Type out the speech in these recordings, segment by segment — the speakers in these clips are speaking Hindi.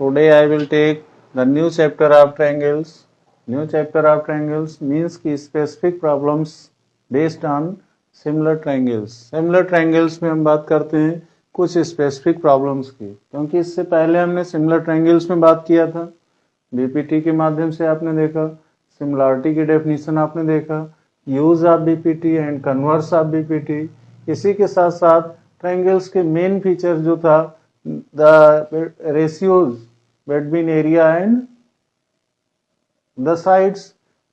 Today I will take the new chapter of triangles. New chapter of triangles means कि specific problems based on similar triangles. Similar triangles में हम बात करते हैं कुछ specific problems की, क्योंकि इससे पहले हमने similar triangles में बात किया था. BPT के माध्यम से आपने देखा, similarity की definition आपने देखा, use of BPT and converse of BPT. इसी के साथ साथ triangles के main feature जो था the ratios between area and the sides.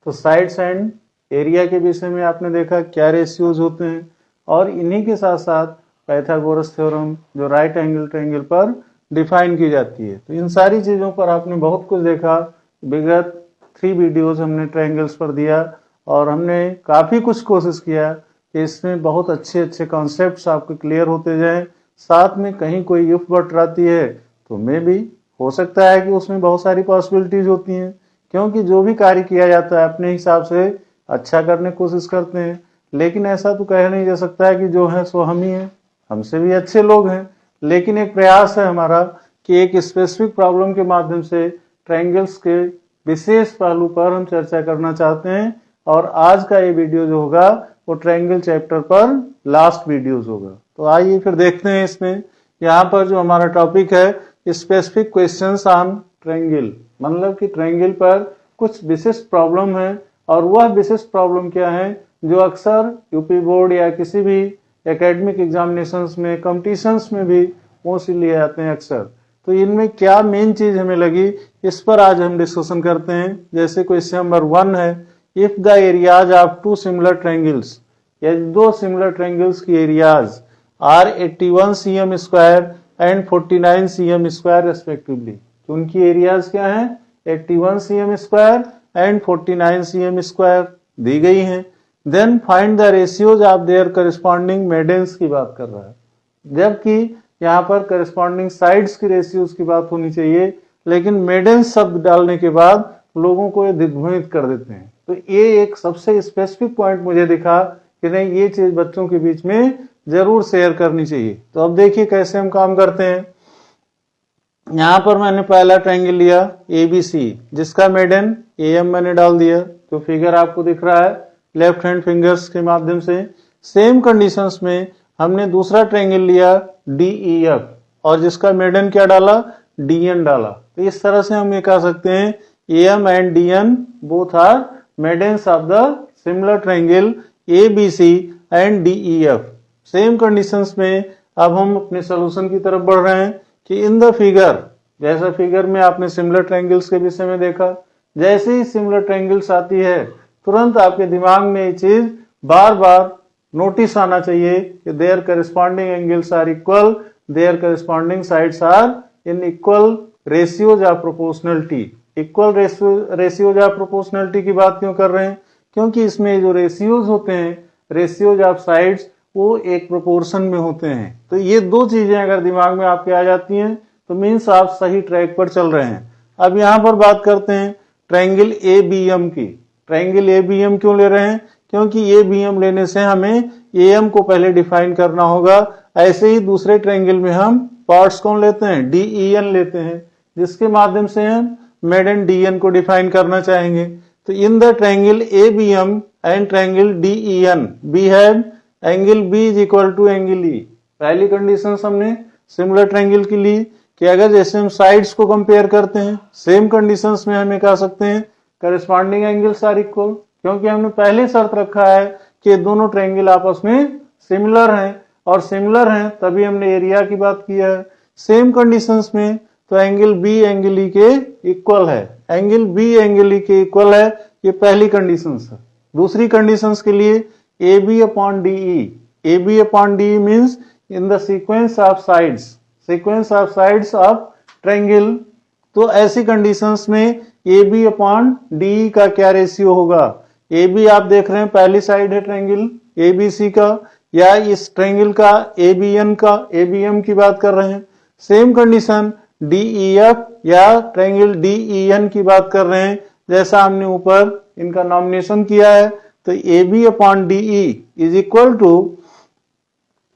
तो sides and area के विषय में आपने देखा क्या ratios होते हैं, और इन्हीं के साथ साथ पाइथागोरस थ्योरम जो राइट एंगल ट्रायंगल पर डिफाइन की जाती है. तो इन सारी चीज़ों पर आपने बहुत कुछ देखा. विगत 3 वीडियोस हमने ट्रायंगल्स पर दिया और हमने काफ़ी कुछ कोशिश किया कि इसमें बहुत अच्छे कॉन्सेप्ट्स आपके क्लियर होते जाएं. साथ में कहीं कोई इफ बट रहती है तो में भी हो सकता है कि उसमें बहुत सारी पॉसिबिलिटीज होती हैं, क्योंकि जो भी कार्य किया जाता है अपने हिसाब से अच्छा करने की कोशिश करते हैं. लेकिन ऐसा तो कह नहीं जा सकता है कि जो है सो हम ही हैं, हमसे भी अच्छे लोग हैं. लेकिन एक प्रयास है हमारा कि एक स्पेसिफिक प्रॉब्लम के माध्यम से ट्रायंगल्स के विशेष पहलू पर हम चर्चा करना चाहते हैं. और आज का ये वीडियो जो होगा वो ट्रायंगल चैप्टर पर लास्ट वीडियोस होगा. तो आइए फिर देखते हैं. इसमें यहाँ पर जो हमारा टॉपिक है स्पेसिफिक क्वेश्चंस ऑन ट्रायंगल, मतलब कि ट्रायंगल पर कुछ विशिष्ट प्रॉब्लम है. और वह विशिष्ट प्रॉब्लम क्या है जो अक्सर यूपी बोर्ड या किसी भी एकेडमिक एग्जामिनेशंस में, कॉम्पिटिशन्स में भी मोस्टली लिए जाते हैं अक्सर. तो इनमें क्या मेन चीज हमें लगी, इस पर आज हम डिस्कशन करते हैं. जैसे क्वेश्चन नंबर 1 है, if the areas of 2 similar triangles, या 2 सिमिलर ट्रायंगल्स की areas are 81 cm square and 49 cm square respectively. तो उनकी एरियाज क्या हैं, 81 cm square and 49 cm square दी गई हैं. Then find the ratios of their corresponding medians की बात कर रहा है, जबकि यहाँ पर करस्पॉन्डिंग साइड्स की रेशियोज की बात होनी चाहिए. लेकिन मेडेंस शब्द डालने के बाद लोगों को ये दिग्भ्रमित कर देते हैं. तो ये एक सबसे स्पेसिफिक पॉइंट मुझे दिखा कि नहीं, ये चीज बच्चों के बीच में जरूर शेयर करनी चाहिए. तो अब देखिए कैसे हम काम करते हैं. यहाँ पर मैंने पहला ट्रायंगल लिया ABC, जिसका मेडन AM मैंने डाल दिया. तो फिगर आपको दिख रहा है लेफ्ट हैंड फिंगर्स के माध्यम से. सेम कंडीशंस में हमने दूसरा ट्रायंगल लिया DEF, और जिसका मेडन क्या डाला, DN डाला. तो इस तरह से हम ये कह सकते हैं AM and DN both are medians of the similar triangle ABC and DEF. Same conditions में अब हम अपने सोल्यूशन की तरफ बढ़ रहे हैं कि इन द फिगर, जैसा फिगर में आपने सिमिलर ट्रायंगल्स के विषय में देखा, जैसे ही सिमिलर ट्रायंगल्स आती है तुरंत आपके दिमाग में ये चीज बार बार नोटिस आना चाहिए कि their corresponding angles are equal, their corresponding sides are in equal ratios of proportionality. Equal ratios of proportionality की बात क्यों कर रहे हैं, क्योंकि इसमें जो रेशियोज होते हैं, रेशियोज ऑफ साइड्स, वो एक प्रोपोर्शन में होते हैं. तो ये 2 चीजें अगर दिमाग में आपके आ जाती हैं तो मीन्स आप सही ट्रैक पर चल रहे हैं. अब यहाँ पर बात करते हैं ट्रायंगल ABM की. ट्रायंगल ABM क्यों ले रहे हैं, क्योंकि ABM लेने से हमें AM को पहले डिफाइन करना होगा. ऐसे ही दूसरे ट्रायंगल में हम पार्ट्स कौन लेते हैं, DEN लेते हैं, जिसके माध्यम से हम मेडन DN को डिफाइन करना चाहेंगे. तो in the triangle ABM and triangle DEN we have angle B is equal to angle E. पहली कंडीशन हमने सिमिलर ट्रायंगल की ली कि अगर जैसे हम साइड्स को कंपेयर करते हैं, सेम कंडीशंस में हमें कह सकते हैं करस्पॉन्डिंग एंगल्स आर इक्वल, क्योंकि हमने पहले शर्त रखा है कि दोनों ट्रायंगल आपस में सिमिलर हैं, और सिमिलर हैं तभी हमने एरिया की बात की है. सेम कंडीशंस में तो एंगल B एंगल E के इक्वल है, एंगल B एंगल E के इक्वल है. ये पहली कंडीशन है. दूसरी कंडीशन के लिए AB upon DE. AB upon DE means in the sequence of sides of triangle. तो ऐसी कंडीशंस में AB upon DE का क्या रेशियो होगा. AB आप देख रहे हैं पहली साइड है ट्रायंगल ABC का, या इस ट्रायंगल का ABN का, ABM की बात कर रहे हैं. सेम कंडीशन DEF या ट्रायंगल DEN की बात कर रहे हैं, जैसा हमने ऊपर इनका नॉमिनेशन किया है. तो AB upon DE is equal to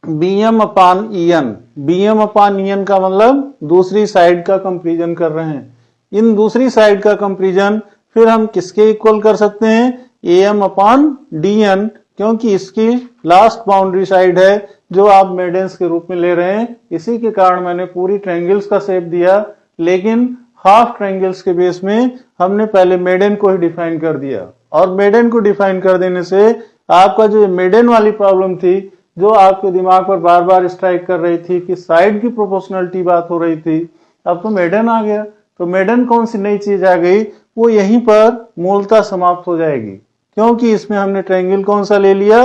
BM upon EN, BM upon EN का मतलब दूसरी साइड का कंपेरिजन कर रहे हैं। इन दूसरी साइड का कंपेरिजन फिर हम किसके इक्वल कर सकते हैं, AM अपान DN, क्योंकि इसकी लास्ट बाउंड्री साइड है जो आप मेडेंस के रूप में ले रहे हैं। इसी के कारण मैंने पूरी ट्रायंगल्स का शेप दिया, लेकिन हाफ ट्रायंगल्स के बेस में हमने पहले मेडन को ही डिफाइन कर दिया। और मेडन को डिफाइन कर देने से आपका जो मेडन वाली प्रॉब्लम थी, जो आपके दिमाग पर बार बार स्ट्राइक कर रही थी कि साइड की प्रोपोर्शनलिटी बात हो रही थी, अब तो मेडन आ गया। तो मेडन कौन सी नई चीज आ गई, वो यहीं पर मूलतः समाप्त हो जाएगी, क्योंकि इसमें हमने ट्रायंगल कौन सा ले लिया,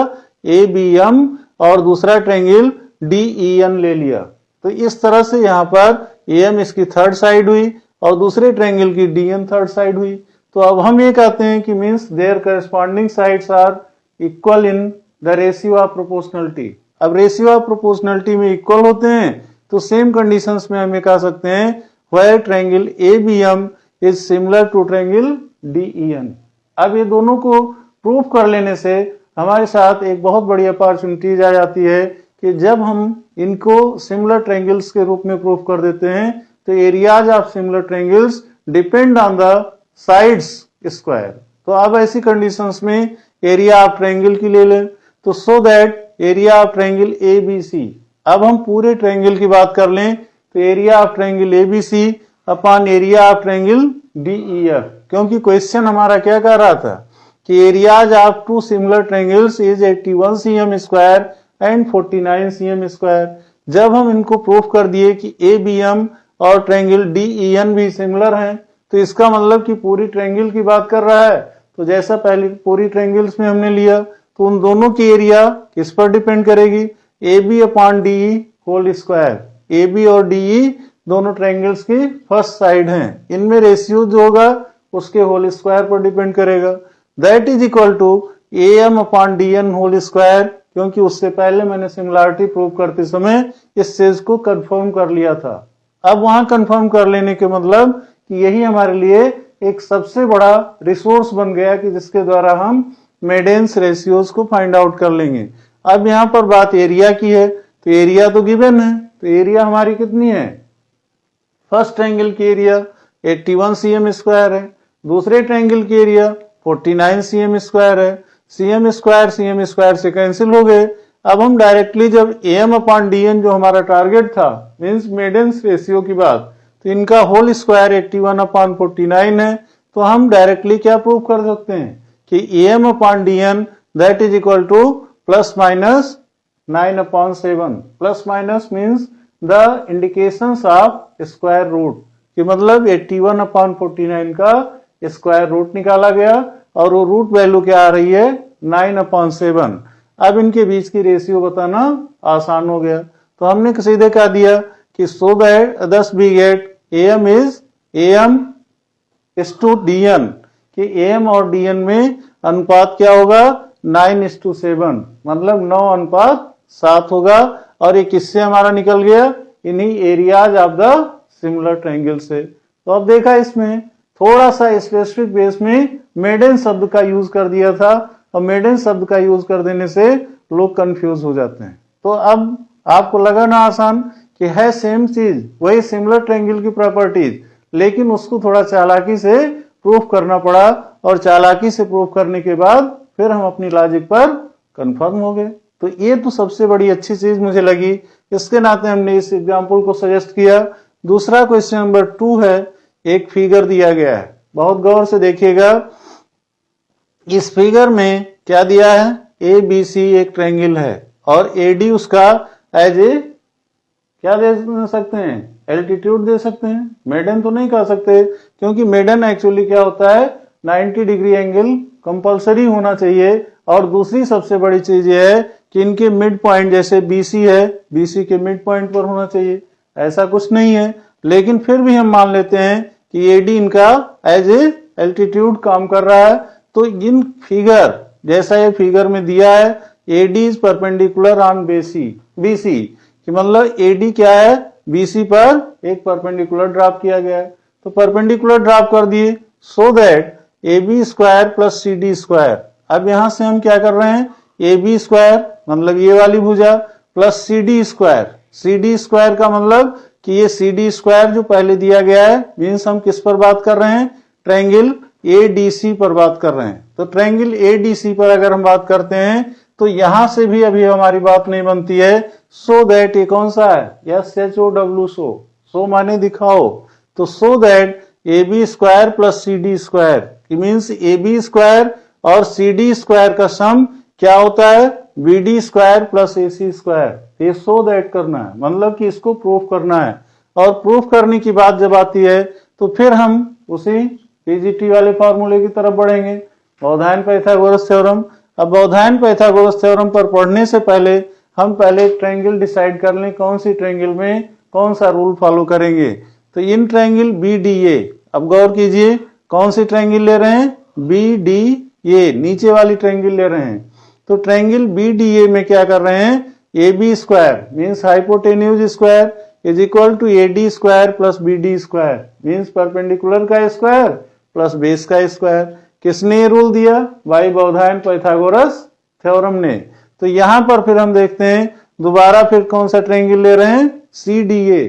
ABM, और दूसरा ट्रायंगल DEN ले लिया। तो इस तरह से यहाँ पर AM इसकी थर्ड साइड हुई और दूसरे ट्रायंगल की DN थर्ड साइड हुई। तो अब हम ये कहते हैं कि means their corresponding sides are equal in the ratio of proportionality. अब रेशियो ऑफ प्रोपोर्शनलिटी में इक्वल होते हैं तो सेम कंडीशंस में हम ये कह सकते हैं where triangle ABM is similar to triangle DEN। अब ये दोनों को प्रूफ कर लेने से हमारे साथ एक बहुत बड़ी अपॉर्चुनिटी आ जाती है कि जब हम इनको सिमिलर ट्रायंगल्स के रूप में प्रूफ कर देते हैं तो areas of similar triangles depend on the sides square. तो अब ऐसी कंडीशंस में एरिया ऑफ ट्रायंगल की ले लें, तो so that area of triangle ABC, अब हम पूरे ट्रायंगल की बात कर लें तो area of triangle ABC upon area of triangle DEF, क्योंकि क्वेश्चन हमारा क्या कह रहा था कि areas of two similar triangles is 81 cm square and 49 cm square. जब हम इनको प्रूफ कर दिए कि ABM और ट्रायंगल DEN भी सिमिलर हैं, तो इसका मतलब कि पूरी ट्रायंगल की बात कर रहा है। तो जैसा पहले पूरी ट्रायंगल्स में हमने लिया, तो उन दोनों की एरिया किस पर डिपेंड करेगी, AB upon DE whole square. AB और DE दोनों ट्रायंगल्स की फर्स्ट साइड हैं, इनमें रेशियो जो होगा उसके होल स्क्वायर पर डिपेंड करेगा। That is equal to AM upon DN whole square, क्योंकि उससे पहले मैंने सिमिलरिटी प्रूव करते समय इस चीज को कंफर्म कर लिया था। अब वहां कंफर्म कर लेने के मतलब कि यही हमारे लिए एक सबसे बड़ा रिसोर्स बन गया कि जिसके द्वारा हम मेडेंस रेशियोज को फाइंड आउट कर लेंगे। अब यहाँ पर बात एरिया की है, तो एरिया तो गिवन है, तो एरिया हमारी कितनी है, फर्स्ट ट्रायंगल की एरिया 81 cm स्क्वायर है, दूसरे ट्रायंगल की एरिया 49 cm स्क्वायर है। cm स्क्वायर से कैंसिल हो गए। अब हम डायरेक्टली जब AM अपॉन DN जो हमारा टारगेट था, मीन्स मेडेंस रेशियो की बात, तो इनका होल स्क्वायर 81 अपॉन 49 है, तो हम डायरेक्टली क्या प्रूव कर सकते हैं कि AM upon DN that is equal to plus minus 9 upon 7। Plus minus means the indications of square root, कि मतलब 81 अपॉन 49 का स्क्वायर रूट निकाला गया और वो रूट वैल्यू क्या आ रही है, 9 अपॉन 7। अब इनके बीच की रेशियो बताना आसान हो गया, तो हमने सीधे कह दिया कि so that thus we get AM is to DN, कि AM और DN में अनुपात क्या होगा, 9:7, मतलब 9 अनुपात 7 होगा। और ये किससे हमारा निकल गया, इन्हीं areas of the similar triangle से। तो अब देखा इसमें थोड़ा सा स्पेसिफिक बेस में मेडन शब्द का यूज कर दिया था, और मेडन शब्द का यूज कर देने से लोग कंफ्यूज हो जाते हैं। तो अब आपको लगा ना आसान कि है सेम चीज, वही सिमिलर ट्रायंगल की प्रॉपर्टीज, लेकिन उसको थोड़ा चालाकी से प्रूफ करना पड़ा, और चालाकी से प्रूफ करने के बाद फिर हम अपनी लॉजिक पर कंफर्म हो गए। तो ये तो सबसे बड़ी अच्छी चीज मुझे लगी, इसके नाते हमने इस एग्जाम्पल को सजेस्ट किया। दूसरा क्वेश्चन नंबर 2 है, एक फिगर दिया गया है, बहुत गौर से देखिएगा। इस फिगर में क्या दिया है, ABC एक ट्रायंगल है और AD उसका एज ए क्या दे सकते हैं, एल्टीट्यूड दे सकते हैं। मेडन तो नहीं कह सकते, क्योंकि मेडन एक्चुअली क्या होता है, 90 डिग्री एंगल कंपलसरी होना चाहिए। और दूसरी सबसे बड़ी चीज ये है कि इनके मिड पॉइंट, जैसे BC है, BC के मिड पॉइंट पर होना चाहिए, ऐसा कुछ नहीं है। लेकिन फिर भी हम मान लेते हैं कि AD इनका एज ए एल्टीट्यूड काम कर रहा है। तो इन फिगर, जैसा ये फिगर में दिया है, AD is perpendicular on BC, कि मतलब AD क्या है, BC पर एक परपेंडिकुलर ड्रॉप किया गया है। तो परपेंडिकुलर ड्रॉप कर दिए, so that AB square plus CD square. अब यहां से हम क्या कर रहे हैं, AB स्क्वायर मतलब ये वाली भुजा plus CD square. CD square का मतलब कि ये CD स्क्वायर जो पहले दिया गया है, मीन्स हम किस पर बात कर रहे हैं, ट्रायंगल ADC पर बात कर रहे हैं। तो ट्रायंगल ADC पर अगर हम बात करते हैं तो यहां से भी अभी हमारी बात नहीं बनती है। सो दैट ये कौन सा है, SHOW, सो माने दिखाओ। तो so that AB square plus CD square means AB square और CD स्क्वायर का सम क्या होता है, BD square plus AC square. ये सो दैट करना है, मतलब कि इसको प्रूफ करना है। और प्रूफ करने की बात जब आती है तो फिर हम उसी PGT वाले फॉर्मूले की तरफ बढ़ेंगे, बौधायन पाइथागोरस थ्योरम। अब बौधायन पाइथागोरस थ्योरम पर पढ़ने से पहले हम पहले ट्रायंगल डिसाइड कर लें, कौन सी ट्रायंगल में कौन सा रूल फॉलो करेंगे। तो इन ट्रायंगल BDA, अब गौर कीजिए कौन सी ट्रायंगल ले रहे हैं, BDA, नीचे वाली ट्रायंगल ले रहे हैं। तो ट्रायंगल BDA में क्या कर रहे हैं, AB square means hypotenuse square is equal to AD square plus BD square means perpendicular का स्क्वायर प्लस बेस का स्क्वायर। किसने ये रूल दिया, बाय बौधायन पाइथागोरस थ्योरम ने। तो यहां पर फिर हम देखते हैं दोबारा फिर कौन सा ट्रायंगल ले रहे हैं, CDA।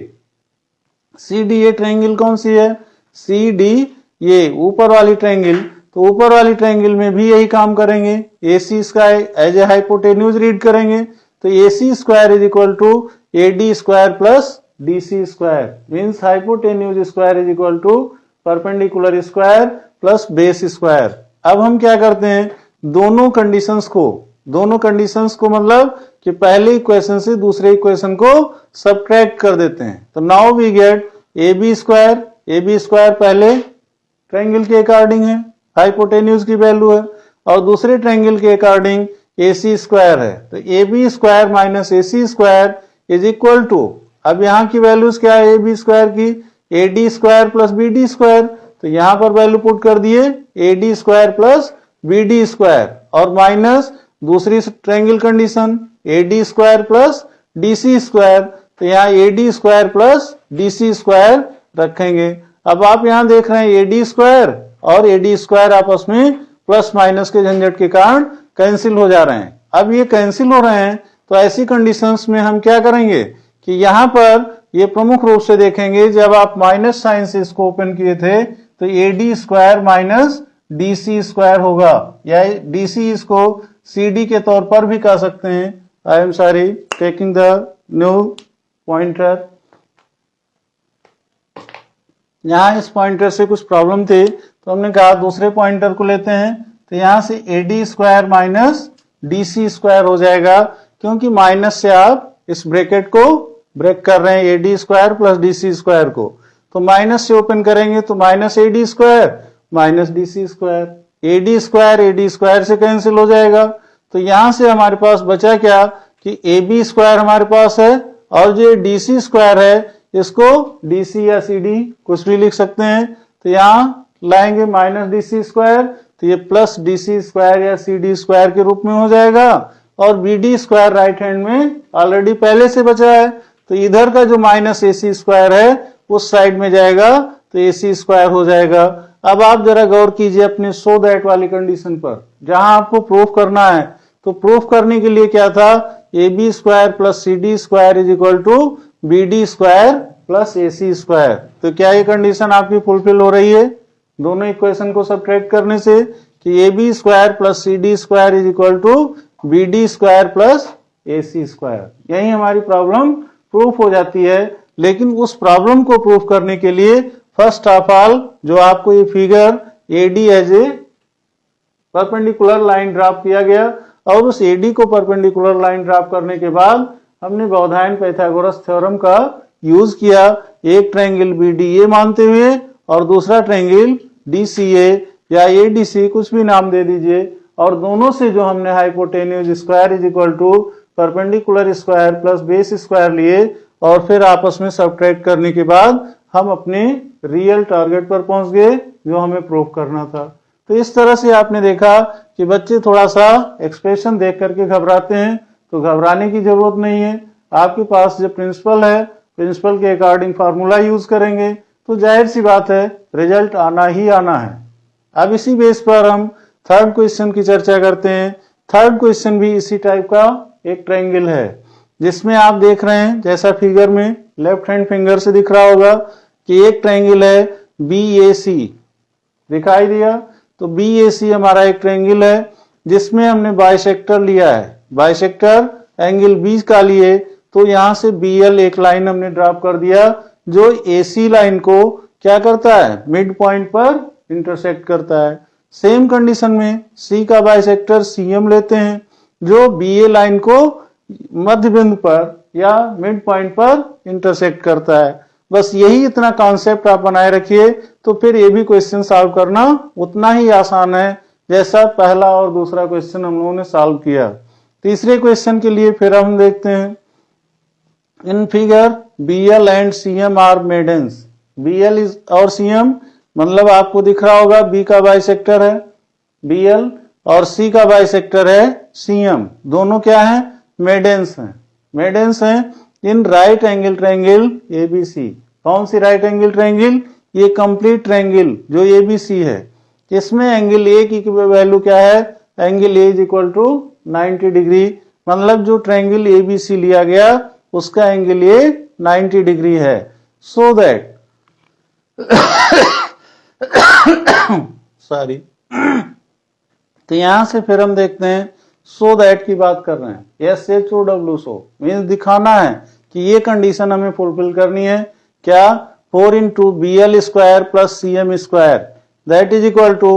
CDA ट्रायंगल कौन सी है, CDA ऊपर वाली ट्रायंगल। तो ऊपर वाली ट्रायंगल में भी यही काम करेंगे, AC square as a hypotenuse read करेंगे। तो AC square is equal to AD square plus DC square means hypotenuse square is equal to perpendicular square plus base square. अब हम क्या करते हैं, दोनों कंडीशंस को मतलब कि पहले इक्वेशन से दूसरे इक्वेशन को सबट्रैक्ट कर देते हैं। तो now we get AB square पहले ट्रायंगल के अकॉर्डिंग है, हाइपोटेन्यूज की वैल्यू है, और दूसरे ट्रायंगल के अकॉर्डिंग AC स्क्वायर है। तो AB square minus AC square is equal to, अब यहाँ की वैल्यूज क्या है AB स्क्वायर की, AD square plus BD square. तो यहां पर वैल्यू पुट कर दिए AD square plus BD square, और माइनस दूसरी triangle condition AD square plus DC square. तो यहाँ AD square plus DC square रखेंगे। अब आप यहां देख रहे हैं AD स्क्वायर और AD स्क्वायर आपस में प्लस माइनस के झंझट के कारण कैंसिल हो जा रहे हैं। अब ये कैंसिल हो रहे हैं तो ऐसी कंडीशंस में हम क्या करेंगे कि यहां पर ये प्रमुख रूप से देखेंगे, जब आप माइनस साइन से इसको ओपन किए थे तो AD square minus DC square होगा, या DC इसको CD के तौर पर भी कह सकते हैं। I am sorry taking the new pointer. यहां इस पॉइंटर से कुछ प्रॉब्लम थी तो हमने कहा दूसरे पॉइंटर को लेते हैं। तो यहां से AD square minus DC square हो जाएगा, क्योंकि माइनस से आप इस ब्रैकेट को ब्रेक कर रहे हैं AD square plus DC square को। तो माइनस से ओपन करेंगे तो minus AD square minus DC square, AD square से कैंसिल हो जाएगा। तो यहां से हमारे पास बचा क्या कि AB स्क्वायर हमारे पास है, और जो DC स्क्वायर है इसको DC या CD कुछ भी लिख सकते हैं। तो यहां लाएंगे माइनस DC स्क्वायर, तो ये प्लस DC स्क्वायर या CD स्क्वायर के रूप में हो जाएगा, और BD स्क्वायर राइट हैंड में ऑलरेडी पहले से बचा है। तो इधर का जो माइनस AC स्क्वायर है उस साइड में जाएगा तो AC स्क्वायर हो जाएगा। अब आप जरा गौर कीजिए अपने सो दैट वाली कंडीशन पर, जहां आपको प्रूफ करना है। तो प्रूफ करने के लिए क्या था, AB square plus CD square is equal to BD square plus AC square. तो क्या ये कंडीशन आपकी फुलफिल हो रही है दोनों इक्वेशन को सबट्रैक्ट करने से, कि AB square plus CD square is equal to BD square plus AC square. यही हमारी प्रॉब्लम प्रूफ हो जाती है। लेकिन उस प्रॉब्लम को प्रूफ करने के लिए फर्स्ट ऑफ ऑल जो आपको ये figure AD as a perpendicular line drop किया गया, और उस AD को परपेंडिकुलर लाइन ड्रॉप करने के बाद हमने बौधायन पाइथागोरस थ्योरम का यूज किया, एक ट्रायंगल BDA मानते हुए और दूसरा ट्रायंगल DCA या ADC कुछ भी नाम दे दीजिए, और दोनों से जो हमने hypotenuse square is equal to perpendicular square plus base square लिए, और फिर आपस में सबट्रैक्ट करने के बाद हम अपने रियल टारगेट पर पहुंच गए जो हमें प्रूव करना था। तो इस तरह से आपने देखा कि बच्चे थोड़ा सा एक्सप्रेशन देख करके घबराते हैं, तो घबराने की जरूरत नहीं है। आपके पास जो प्रिंसिपल है, प्रिंसिपल के अकॉर्डिंग फार्मूला यूज करेंगे तो जाहिर सी बात है रिजल्ट आना ही आना है। अब इसी बेस पर हम थर्ड क्वेश्चन की चर्चा करते हैं। थर्ड क्वेश्चन भी इसी टाइप का एक ट्रायंगल है। जिसमें आप देख रहे हैं जैसा फिगर में लेफ्ट हैंड फिंगर से दिख रहा होगा कि एक ट्रायंगल है BAC, दिखाई दिया। तो BAC हमारा एक ट्रायंगल है जिसमें हमने बाइसेक्टर लिया है, बाइसेक्टर एंगल B का लिए, तो यहां से BL एक लाइन हमने ड्रॉप कर दिया जो AC लाइन को क्या करता है, मिड पॉइंट पर इंटरसेक्ट करता है। सेम कंडीशन में C का बाइसेक्टर CM लेते हैं जो BA लाइन को मध्य बिंदु पर या मिड पॉइंट पर इंटरसेक्ट करता है। बस यही इतना कॉन्सेप्ट आप बनाए रखिए तो फिर ये भी क्वेश्चन सॉल्व करना उतना ही आसान है जैसा पहला और दूसरा क्वेश्चन हम लोगों ने सॉल्व किया। तीसरे क्वेश्चन के लिए फिर हम देखते हैं। In figure BL and CM are medians. BL और CM मतलब आपको दिख रहा होगा B का बाइसेक्टर है BL और C का बाइसेक्टर है CM, दोनों क्या है, मेडन्स हैं। मेडन्स हैं in right angle triangle ABC। कौन सी राइट एंगल ट्रायंगल, ये कंप्लीट ट्रायंगल जो ABC है। इसमें एंगल A की वैल्यू क्या है, angle A is equal to 90 degree, मतलब जो ट्रायंगल ABC लिया गया उसका एंगल A 90 डिग्री है। सो दैट सॉरी तो यहां से फिर हम देखते हैं सो दैट की बात कर रहे हैं, SHOW सो मीन्स दिखाना है कि ये कंडीशन हमें फुलफिल करनी है। क्या, 4 into BL square plus CM square that is equal to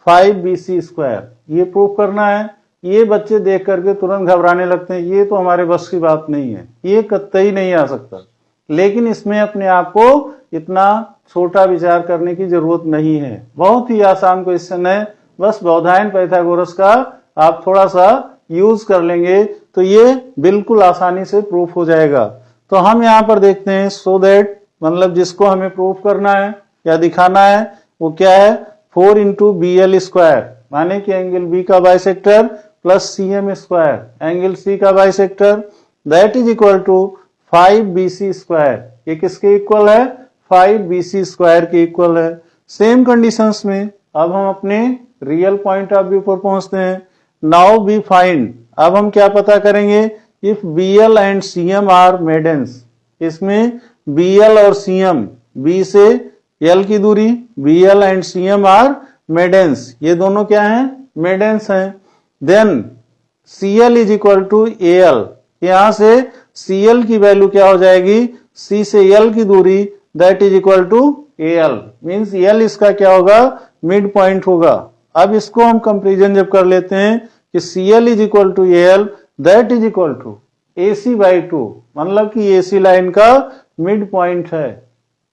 5BC square, ये प्रूफ करना है। ये बच्चे देख करके तुरंत घबराने लगते हैं, ये तो हमारे बस की बात नहीं है, ये कतई नहीं आ सकता। लेकिन इसमें अपने आप को इतना छोटा विचार करने की जरूरत नहीं है, बहुत ही आसान क्वेश्चन है। बस बौधायन पाइथागोरस का आप थोड़ा सा यूज कर लेंगे तो ये बिल्कुल आसानी से प्रूफ हो जाएगा। तो हम यहाँ पर देखते हैं सो दैट मतलब जिसको हमें प्रूफ करना है या दिखाना है वो क्या है, 4 into BL स्क्वायर माने कि एंगल B का bisector plus CM square angle C का bisector that is equal to 5BC square. ये किसके इक्वल है, 5BC स्क्वायर के इक्वल है। सेम कंडीशंस में अब हम अपने रियल पॉइंट ऑफ व्यू पर पहुंचते हैं। नाउ वी फाइंड, अब हम क्या पता करेंगे, if BL and CM are medians. इसमें BL और CM, B से L की दूरी, BL and CM are medians, ये दोनों क्या हैं, मेडन्स हैं। Then CL is equal to AL, यहां से CL की वैल्यू क्या हो जाएगी, C से L की दूरी that is equal to AL, means L इसका क्या होगा, मिड पॉइंट होगा। अब इसको हम कंपेरिजन जब कर लेते हैं कि CL is equal to AL that is equal to AC/2, मतलब कि AC लाइन का मिड पॉइंट है।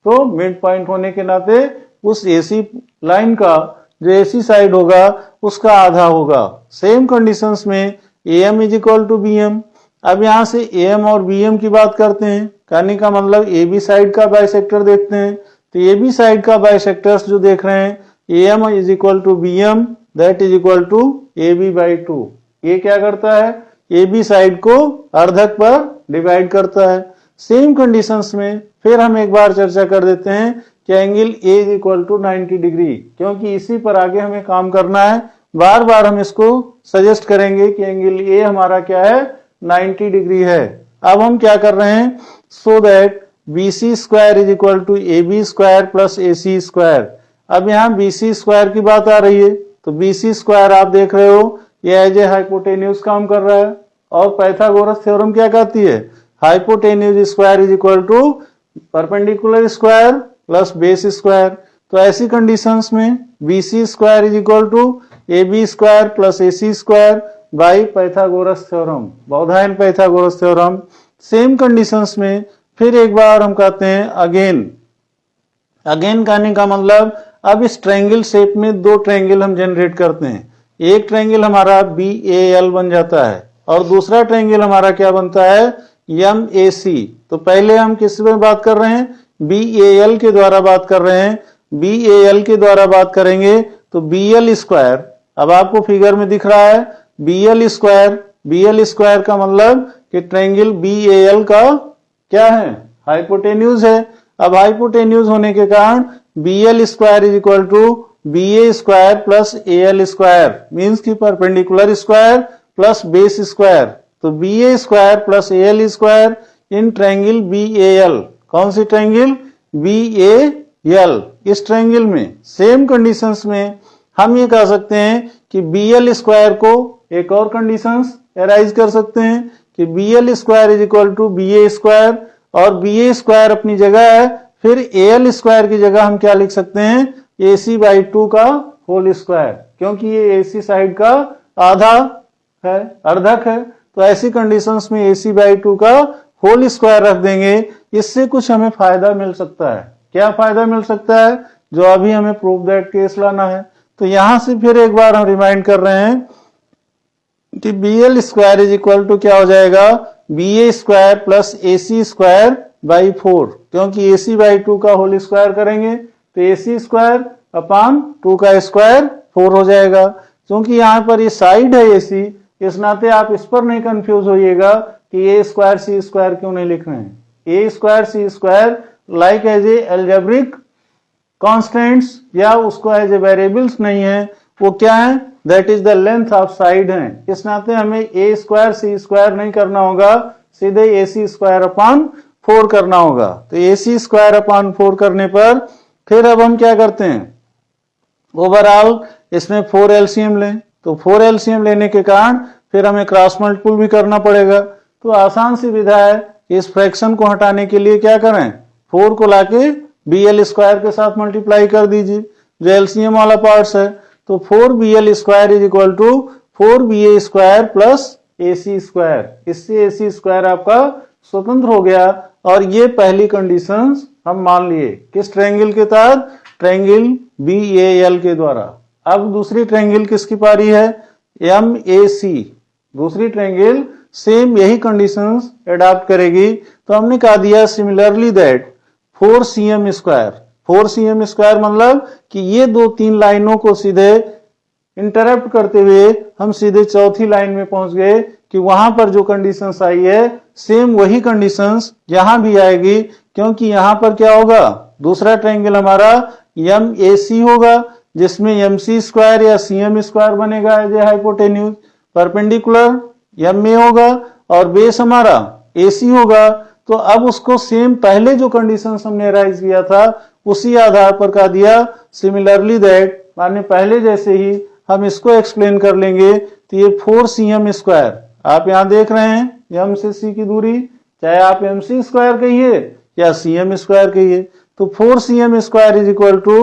तो मिड पॉइंट होने के नाते उस AC लाइन का जो AC साइड होगा उसका आधा होगा। सेम कंडीशंस में AM is equal to BM। अब यहां से AM और BM की बात करते हैं, कहने का मतलब AB साइड का बाइसेक्टर देखते हैं। तो AB साइड का बाइसेक्टर्स जो देख रहे हैं, AM is equal to BM that is equal to AB/2। ये क्या करता है, AB साइड को अर्धक पर डिवाइड करता है। सेम कंडीशंस में फिर हम एक बार चर्चा कर देते हैं कि angle A is equal to 90 degree, क्योंकि इसी पर आगे हमें काम करना है। बार बार हम इसको सजेस्ट करेंगे कि एंगल A हमारा क्या है, 90 डिग्री है। अब हम क्या कर रहे हैं, so that BC square is equal to AB square plus AC square. अब यहाँ BC स्क्वायर की बात आ रही है तो BC स्क्वायर आप देख रहे हो ये एज ए हाइपोटेन्यूज काम कर रहा है, और पाइथागोरस थ्योरम क्या कहती है, hypotenuse square is equal to perpendicular square plus base square. तो ऐसी कंडीशंस में BC square is equal to AB square plus AC square by Pythagoras theorem, Baudhayana Pythagoras theorem. Same conditions में फिर एक बार हम कहते हैं अगेन कहने का मतलब अब इस ट्रायंगल शेप में दो ट्रायंगल हम जनरेट करते हैं। एक ट्रायंगल हमारा BAL बन जाता है और दूसरा ट्रायंगल हमारा क्या बनता है, MAC। तो पहले हम किस में बात कर रहे हैं, BAL के द्वारा बात कर रहे हैं। BAL के द्वारा बात करेंगे तो BL स्क्वायर, अब आपको फिगर में दिख रहा है BL स्क्वायर का मतलब कि ट्रायंगल BAL का क्या है, हाइपोटेन्यूज है। अब हाइपोटेन्यूज होने के कारण BL square is equal to BA square plus AL square, means की perpendicular square plus base square. तो B A square plus A L square in triangle B A L. कौन सी ट्रायंगल? B A L. इस ट्रायंगल में सेम कंडीशंस में हम ये कह सकते हैं कि बी एल स्क्वायर को एक और कंडीशंस एराइज कर सकते हैं कि B L square is equal to B A square, और बी ए स्क्वायर अपनी जगह है, फिर ए एल स्क्वायर की जगह हम क्या लिख सकते हैं? ए सी बाई 2 का होल स्क्वायर, क्योंकि ये ए सी साइड का आधा है, अर्धक है। तो ऐसी कंडीशंस में ए सी बाई 2 का होल स्क्वायर रख देंगे। इससे कुछ हमें फायदा मिल सकता है। क्या फायदा मिल सकता है? जो अभी हमें प्रूफ दैट केस लाना है। तो यहां से फिर एक बार हम रिमाइंड कर रहे हैं कि B L square is equal to क्या हो जाएगा? B A square plus A C square by 4, क्योंकि ए सी बाई 2 का होल स्क्वायर करेंगे तो ए सी स्क्वायर अपान 2 का स्क्वायर 4 हो जाएगा। क्योंकि यहाँ पर ये साइड है ए सी, इस नाते आप इस पर नहीं कंफ्यूज होइएगा कि ए स्क्वायर सी स्क्वायर क्यों नहीं लिख रहे हैं। A square C square like as A algebraic constants या उसको एज ए वेरिएबल्स नहीं है, वो क्या है? That is the length of side है। इस नाते हमें ए स्क्वायर सी स्क्वायर नहीं करना होगा, सीधे ए सी स्क्वायर अपान 4 करना होगा। तो ए सी स्क्वायर अपान 4 करने पर फिर अब हम क्या करते हैं? ओवरऑल इसमें 4 एलसीएम लें, तो 4 एलसीएम लेने के कारण फिर हमें क्रॉस मल्टीपल भी करना पड़ेगा। तो आसान सी विधा है कि इस फ्रैक्शन को हटाने के लिए क्या करें? 4 को लाके बी एल स्क्वायर के साथ मल्टीप्लाई कर दीजिए, जो एलसीएम वाला पार्ट्स है। तो 4 B L square is equal to 4 B A square plus A C square. इससे ए सी स्क्वायर आपका स्वतंत्र हो गया, और ये पहली कंडीशंस हम मान लिए किस ट्रायंगल के तहत? ट्रायंगल बी ए एल के द्वारा। अब दूसरी ट्रायंगल किसकी पारी है? एम ए सी। दूसरी ट्रायंगल सेम यही कंडीशंस अडॉप्ट करेगी। तो हमने कहा दिया similarly that 4 cm square, 4 cm square मतलब कि ये 2-3 लाइनों को सीधे इंटरप्ट करते हुए हम सीधे चौथी लाइन में पहुंच गए कि वहां पर जो कंडीशंस आई है सेम वही कंडीशंस यहां भी आएगी, क्योंकि यहां पर क्या होगा? दूसरा ट्रायंगल हमारा एम ए सी होगा, जिसमें एम सी स्क्वायर या सी एम स्क्वायर बनेगा as a hypotenuse. Perpendicular M A होगा और बेस हमारा ए सी होगा। तो अब उसको सेम पहले जो कंडीशंस हमने राइज किया था उसी आधार पर कहा दिया सिमिलरली दैट, माने पहले जैसे ही हम इसको एक्सप्लेन कर लेंगे। तो ये 4 cm स्क्वायर आप यहां देख रहे हैं, एम से सी की दूरी, चाहे आप एम सी स्क्वायर कहिए या सी एम स्क्वायर कहिए। तो 4 cm square is equal to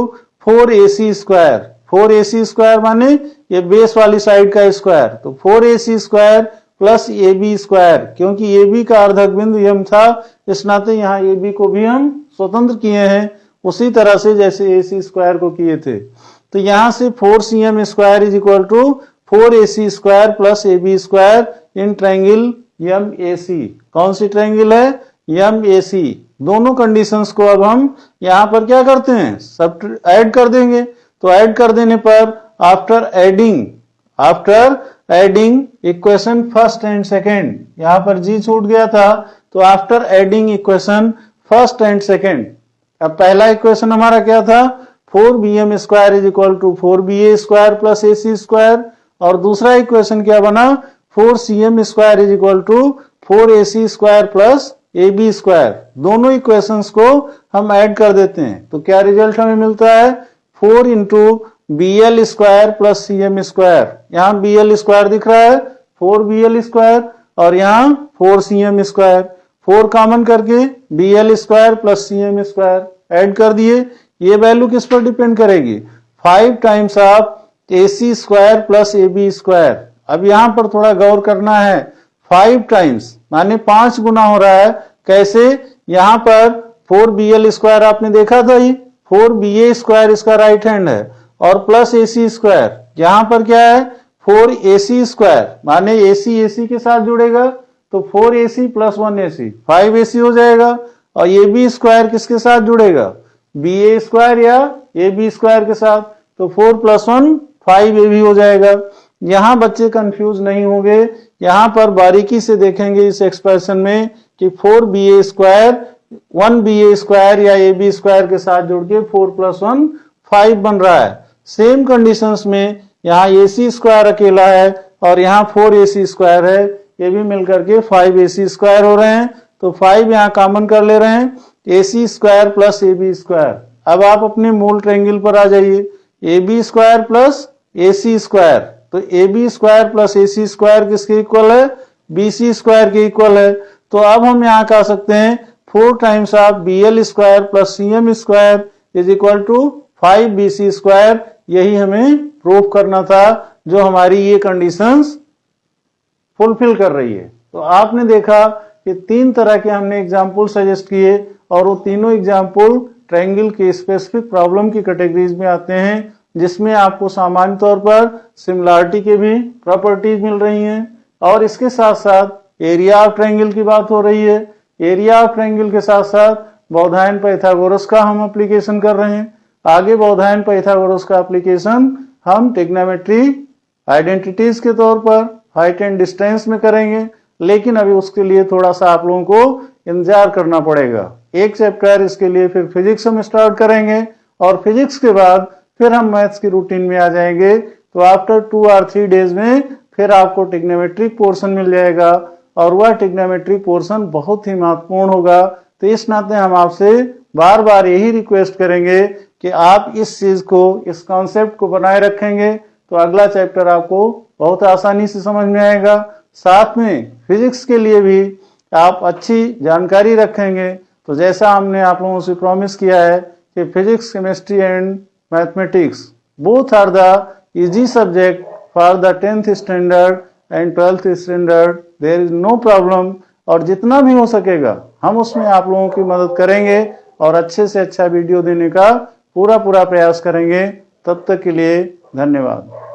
4 A C square. 4 A C square माने ये बेस वाली साइड का स्क्वायर, तो 4 A C square plus A B square, क्योंकि ए बी का अर्धक बिंदु एम था, इस नाते यहाँ ए बी को भी हम स्वतंत्र किए हैं उसी तरह से जैसे ए सी स्क्वायर को किए थे। तो यहां से 4 cm square is equal to 4 A C square plus A B square in triangle M A C. कौन सी ट्रायंगल है? एम ए सी। दोनों कंडीशंस को अब हम यहां पर क्या करते हैं? सब ऐड कर देंगे। तो ऐड कर देने पर after adding equation first and second, यहां पर जी छूट गया था, तो after adding equation first and second, अब पहला इक्वेशन हमारा क्या था? 4 B M square is equal to 4 B A square plus A C square, और दूसरा इक्वेशन क्या बना? 4 C M square is equal to 4 A C square plus A B square. दोनों इक्वेशंस को हम ऐड कर देते हैं, तो क्या रिजल्ट हमें मिलता है? 4 into B L square plus C M square. यहाँ बी एल स्क्वायर दिख रहा है, 4 बी एल स्क्वायर, और यहाँ 4 सी एम स्क्वायर। 4 कॉमन करके B L square plus C M square add कर दिए। ये वैल्यू किस पर डिपेंड करेगी? 5 times of A C square plus A B square. अब यहां पर थोड़ा गौर करना है, 5 टाइम्स माने 5 गुना हो रहा है। कैसे? यहां पर 4 बी एल स्क्वायर आपने देखा था, ही 4 बी ए स्क्वायर इसका राइट हैंड है, और प्लस ए सी स्क्वायर। यहां पर क्या है? 4 ए सी स्क्वायर माने ए सी के साथ जुड़ेगा, तो 4 ए सी प्लस 1 ए सी 5 ए सी हो जाएगा। और ए बी स्क्वायर किसके साथ जुड़ेगा? बी ए स्क्वायर या ए बी स्क्वायर के साथ, तो 4 प्लस 1 5 ए बी हो जाएगा। यहां बच्चे कंफ्यूज नहीं होंगे, यहां पर बारीकी से देखेंगे इस एक्सप्रेशन में कि 4 B A square 1 B A square या ए बी स्क्वायर के साथ जुड़ के 4 प्लस 1 5 बन रहा है। सेम कंडीशंस में यहाँ ए सी स्क्वायर अकेला है और यहाँ 4 ए सी स्क्वायर है। ये भी मिलकर के 5ac स्क्वायर हो रहे हैं। तो 5 यहाँ कॉमन कर ले रहे हैं, ac square plus ab square. अब आप अपने मूल ट्रायंगल पर आ जाइए, ab square plus ac square. तो ab square plus ac square किसके इक्वल है? bc स्क्वायर के इक्वल है। तो अब हम यहाँ कह सकते हैं 4 times of bl square plus cm square is equal to 5bc square. यही हमें प्रूफ करना था, जो हमारी ये कंडीशंस फुलफिल कर रही है। तो आपने देखा कि 3 तरह के हमने एग्जाम्पल सजेस्ट किए और वो तीनों एग्जाम्पल ट्रायंगल के स्पेसिफिक प्रॉब्लम की कैटेगरीज में आते हैं, जिसमें आपको सामान्य तौर पर सिमिलरिटी के भी प्रॉपर्टीज मिल रही हैं और इसके साथ साथ एरिया ऑफ ट्रायंगल की बात हो रही है। एरिया ऑफ ट्रायंगल के साथ साथ बौधायन पाइथागोरस का हम एप्लीकेशन कर रहे हैं। आगे बौधायन पाइथागोरस का एप्लीकेशन हम ट्रिग्नोमेट्री आइडेंटिटीज के तौर पर हाइट एंड डिस्टेंस में करेंगे, लेकिन अभी उसके लिए थोड़ा सा आप लोगों को इंतजार करना पड़ेगा। एक चैप्टर इसके लिए फिर फिजिक्स हम स्टार्ट करेंगे और फिजिक्स के बाद फिर हम मैथ्स की रूटीन में आ जाएंगे। तो आफ्टर 2 और 3 डेज में फिर आपको ट्रिग्नोमेट्रिक पोर्शन मिल जाएगा और वह ट्रिग्नोमेट्रिक पोर्शन बहुत ही महत्वपूर्ण होगा। तो इस नाते हम आपसे बार बार यही रिक्वेस्ट करेंगे कि आप इस चीज को, इस कॉन्सेप्ट को बनाए रखेंगे तो अगला चैप्टर आपको बहुत आसानी से समझ में आएगा। साथ में फिजिक्स के लिए भी आप अच्छी जानकारी रखेंगे। तो जैसा हमने आप लोगों से प्रॉमिस किया है कि physics, chemistry and mathematics both are the easy subject for the 10th standard and 12th standard, there is no problem. और जितना भी हो सकेगा हम उसमें आप लोगों की मदद करेंगे और अच्छे से अच्छा वीडियो देने का पूरा प्रयास करेंगे। तब तक के लिए धन्यवाद।